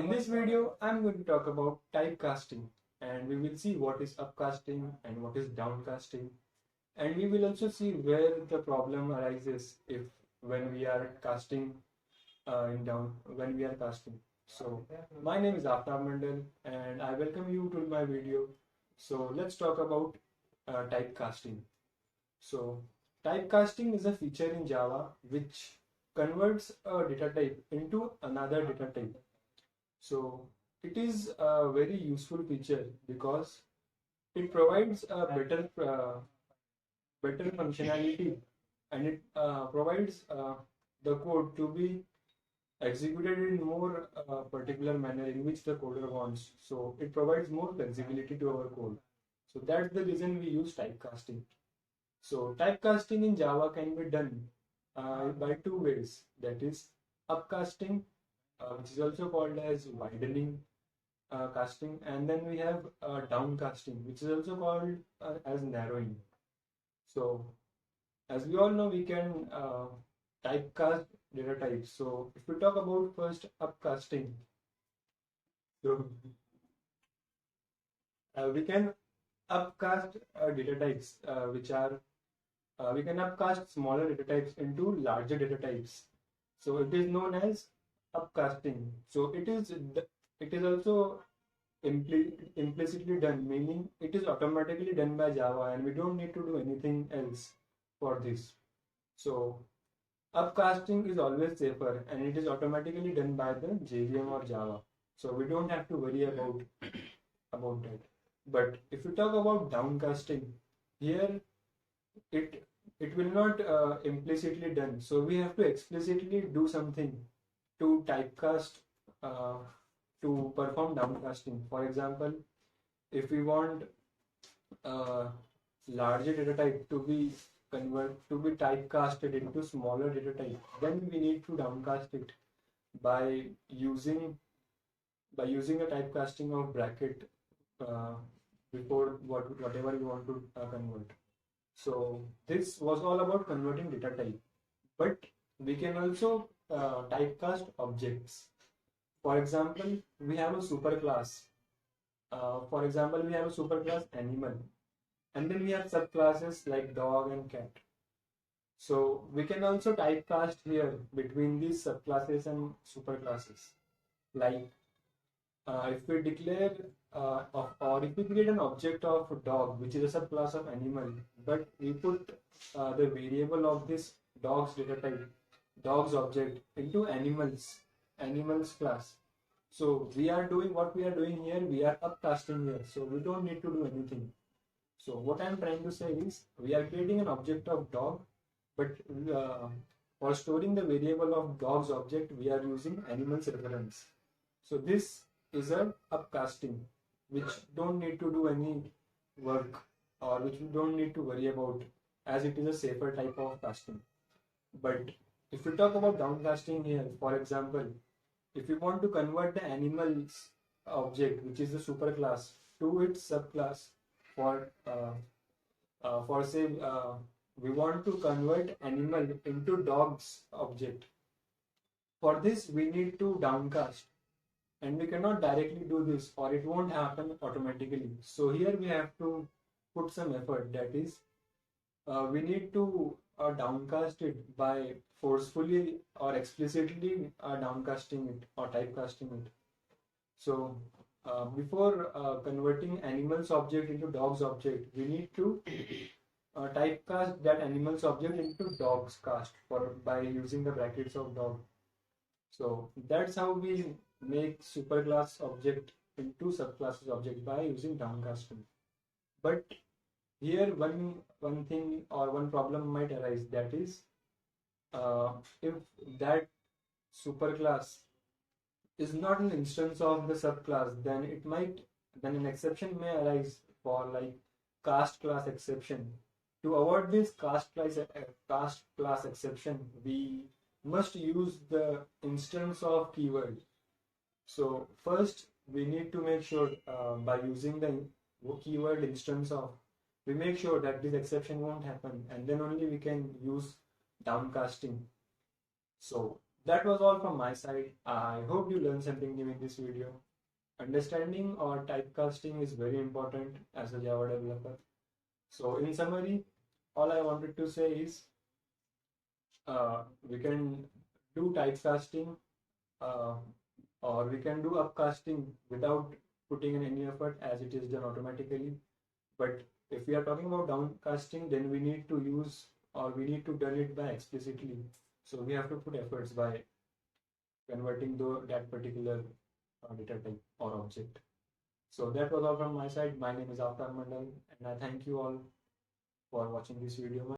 In this video, I'm going to talk about typecasting, and we will see what is upcasting and what is downcasting, and we will also see where the problem arises if when we are casting in down when we are casting. So my name is Aftab Mandal and I welcome you to my video. So let's talk about typecasting. So typecasting is a feature in Java which converts a data type into another data type. So it is a very useful feature because it provides a better functionality, and it provides the code to be executed in more particular manner in which the coder wants. So it provides more flexibility to our code. So that's the reason we use typecasting. So typecasting in Java can be done by two ways. That is upcasting, which is also called as widening casting, and then we have downcasting, which is also called as narrowing. So as we all know, we can typecast data types. So if we talk about first upcasting, so we can upcast data types which are we can upcast smaller data types into larger data types. So it is known as upcasting. So it is also implicitly done, meaning it is automatically done by Java and we don't need to do anything else for this. So upcasting is always safer and it is automatically done by the JVM or Java. So we don't have to worry about that. But if you talk about downcasting, here it it will not implicitly done. So we have to explicitly do something to typecast uh, to perform downcasting. For example, if we want larger data type to be typecasted into smaller data type, then we need to downcast it by using a typecasting of bracket uh, before whatever you want to convert. So this was all about converting data type, but we can also typecast objects. For example, we have a superclass. For example, we have a superclass animal, and then we have subclasses like dog and cat. So we can also typecast here between these subclasses and superclasses. Like if we declare or if we create an object of dog, which is a subclass of animal, but we put the variable of this dog's data type, dog's object into animals class. So we are doing what we are doing here, we are upcasting here. So we don't need to do anything. So what I'm trying to say is we are creating an object of dog, but for storing the variable of dog's object, we are using animals reference. So this is a upcasting, which don't need to do any work or which we don't need to worry about, as it is a safer type of casting. But if we talk about downcasting here, for example, if we want to convert the animals object, which is the superclass, to its subclass, for say we want to convert animal into dog's object. For this, we need to downcast, and we cannot directly do this or it won't happen automatically. So here we have to put some effort. That is, we need to downcast it by forcefully or explicitly downcasting it or typecasting it. So before converting animals object into dogs object, we need to typecast that animals object into dogs cast for by using the brackets of dog. So that's how we make superclass object into subclasses object by using downcasting. But here one thing or one problem might arise, that is if that superclass is not an instance of the subclass, then an exception may arise for like cast class exception. To avoid this cast class exception, we must use the instance of keyword. So first we need to make sure by using the keyword instance of, we make sure that this exception won't happen, and then only we can use downcasting. So that was all from my side. I hope you learned something new in this video. Understanding or typecasting is very important as a Java developer. So in summary, all I wanted to say is we can do typecasting uh, or we can do upcasting without putting in any effort as it is done automatically. But if we are talking about downcasting, then we need to use or we need to done it by explicitly. So we have to put efforts by converting that particular data type or object. So that was all from my side. My name is Avtar Mandal and I thank you all for watching this video.